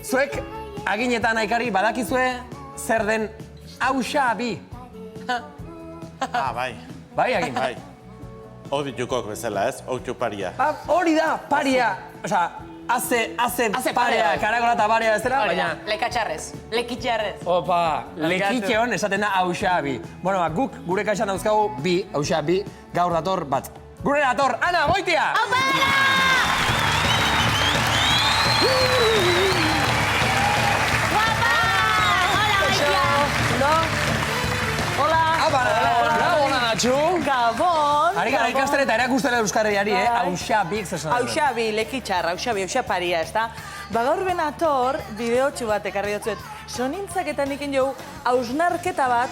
zuek aginetan aikari badakizue zer den Auxabi. Bai. Bai, agin? Bai. Hori jukok bezala, ez? Hori paria. Hori da, paria. Osa, haze parea, karakola eta parea bezala, baina... Lekatxarrez, lekitxarrez. Opa, lekitxeon esaten da Auxabi. Bueno, guk gure kaixan dauzkagu bi, Auxabi, gaur dator bat. Gure dator, Ana, Goitia! Aupa! Guapa! Hola, Goitia! Hola! Hola, Natxu! Gabon! Ari gara ikasten eta erakustela Euskarriari, Auxabik zesan. Auxabi, lekitxarra, Auxaparia, ez da? Gaur benator, bideotxu bat ekarri dutzuet. Sonintzaketan ikin jau, hausnarketa bat,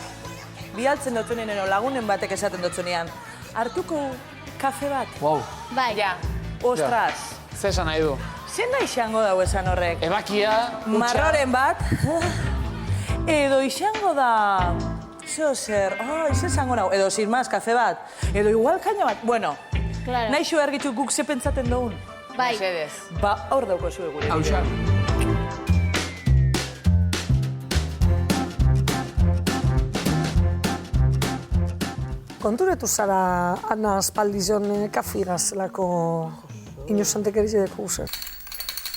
bialtzen dutzunean, lagunen batek esaten dutzunean. Hartuko kafe bat? Wow. Bai. Ja. Ostras. Zesan nahi du. Zer nahi izango dago esan horrek? Ebakia, utxa... Marroren bat. Edo izango da... Zeo zer, ez esango nau. Edo zirmaz, kafe bat. Edo igual kaina bat. Bueno, Claro. nahi xo ergitzu guk ze pentsaten dugun. Bai. Ba, hor dauko zue gure. Auxabi. Konturetu zara Ana aspaldizion kafigaz lako inosantek erizideko guzer.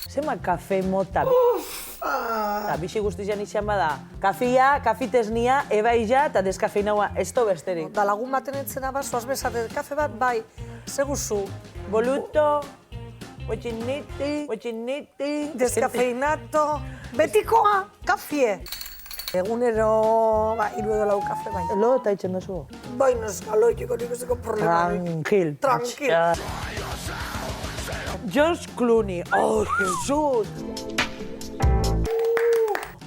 Zema kafe mota. Eta bixi guztizian izan bada. Kafia, kafitesnia, ebaia eta deskafeinaua ez to besterik. Da lagun baten etzena bat, zoaz bezate, kafe bat, bai, seguzu, Voluto, wetxiniti, deskafeinato, betikoa, kafie. Egunero, ba, 3 edo 4 kafe, bai. Lo eta itxen duzu. Bai, noska, loikiko nik ezeko problema. Tranquil. Tranquil. George Clooney. Oh, Jesus!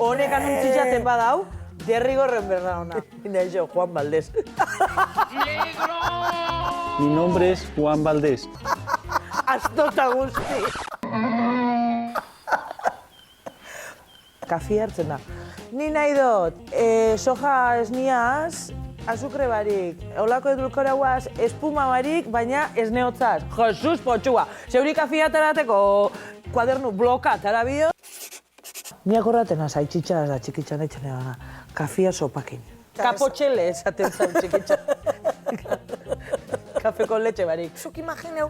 Honek anuntziaten badau, derrigorren berda ona. Neixo, Juan Valdés. Mi nombre es Juan Valdés. Astota guzti. Kafia hartzen da. Ni nahi dut, soja esniaz, azukre barik, olako edulkorauaz, espuma barik, baina esneotzaz. Jesus, potxua. Zeuri kafia atarateko kuadernu bloka atarabio. Ni akorraten azai txitxaz da txikitxan eitzen egana. Kafia sopakin. Kapotxele esaten zau txikitxan. Kafe con leche barik. Zuk imagineu,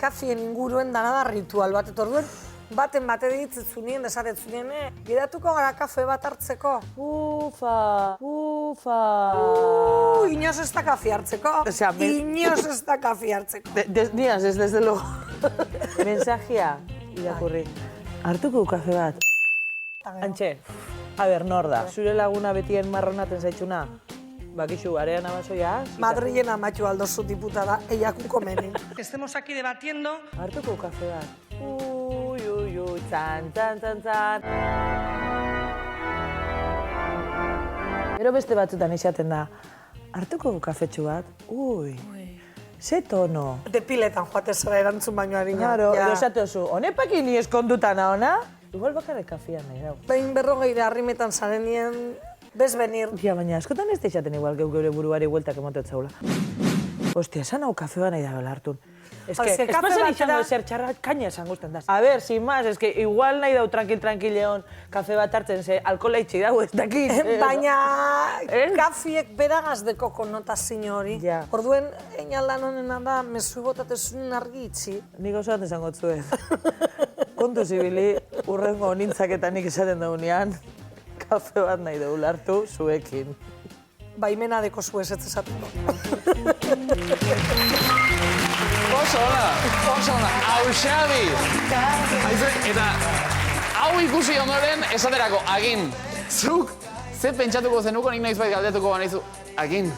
kafien inguruen dana da ritual bat, eta orduen, baten bate ditzetzunien, desatetzunien, geratuko gara kafe bat hartzeko. Ufa. Inoz ez da kafe hartzeko. Osea, Inoz ez da kafe hartzeko. Niaz, ez desde luego. Mensajia irakurri. Hartuko kafe bat. Antxe, a ber, nor da? Zure laguna betien marronaten zaitxuna? Bakixu, arean abazoia? Madrilen amatxu aldozu diputada, eiakuko menin. Estemos aquí debatiendo. Hartuko kafe bat. Ui, tzan. Gero beste batzutan izaten da, hartuko kafetxu bat? Ui, ze tono? Depiletan joate zara erantzun baino harina. Claro, edo esate oso, honepakin ni eskondutan ona? Igual bakarrik kafia nahi dau. Behin 40 harrimetan zarenien, bez benir. Ja, baina askotan ez da izaten igual geure buruari hueltak emotet zaula. Ostia, esan hau kafe bat nahi da bela hartun. Ez que, ez pasan izango ezer txarra, kaina esan guztan da. A ber, sin más, ez que igual nahi dau tranquil-tranquileon kafe bat hartzen, ze alkola itxi dau ez dakit. Baina kafiek beragaz deko konotazio hori. Ja. Orduen, einaldan honena da, mezu botatezun argi itxi. Nik oso bat esango zuez. Kontu zibili, urrengo nintzaketanik esaten daunean, kafe bat nahi dugu hartu zuekin. Baimena deko zuez ez esatuko. Oso ona, Auxabi! Eta hau ikusi ondoren esaterako, agin, zuk, ze pentsatuko zenuko nik naizbait galdetuko banaizu, agin,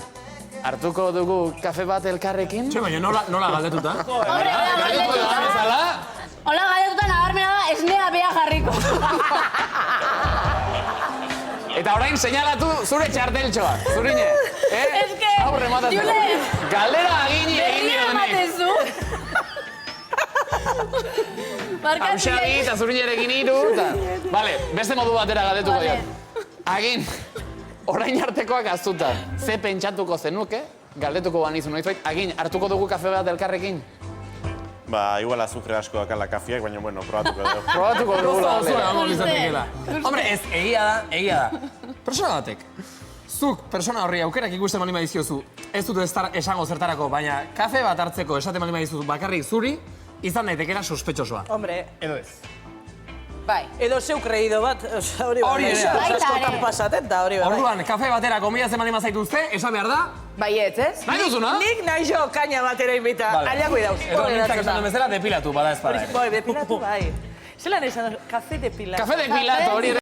hartuko dugu kafe bat elkarrekin? Txe, baina nola galdetuta? Galdetuko da bezala? Hola, galdetuta nabarmena da, esnea bea jarriko. Eta orain seinalatu zure txarteltxoa, zurine. Ez que, Aurre matatzen. Julen, Galdera agini egin berria dionik. ematezu. Auxabi eta zurinerekin hiru. Vale, beste modu batera galdetuko Vale. diot. Agin, orain artekoak aztuta, ze pentsatuko zenuke, galdetuko banizu noizbait, agin, hartuko dugu kafe bat elkarrekin? Ba, igual azukre asko dakala kafiak, baina, bueno, probatuko dugu. Probatuko dugula. Oso egongo Dulce. litzatekeela. Hombre, ez, egia da. Persona batek. Zuk, persona horri aukerak ikusten bali badizkiozu, ez dut esango zertarako, baina kafe bat hartzeko esaten bali badizu bakarrik zuri, izan daitekera sospetxosoa. Hombre, Edo ez. Bai. edo zeu kreido bat, osea, hori Hori ere. Baita askotan ere. pasaten da, hori bai. Orduan, kafe batera konbidatzen bali mazaituzte, esan behar da, Baietz, ez? Nahi duzuna? Nik nahi jo kaina batera invita, Vale. aliako idauz. edo nintzak esan duen bezala, depilatu, bada ez bada ere. Bai, depilatu bai. Zelan esan, kafe depilatu. Kafe depilatu hori ere.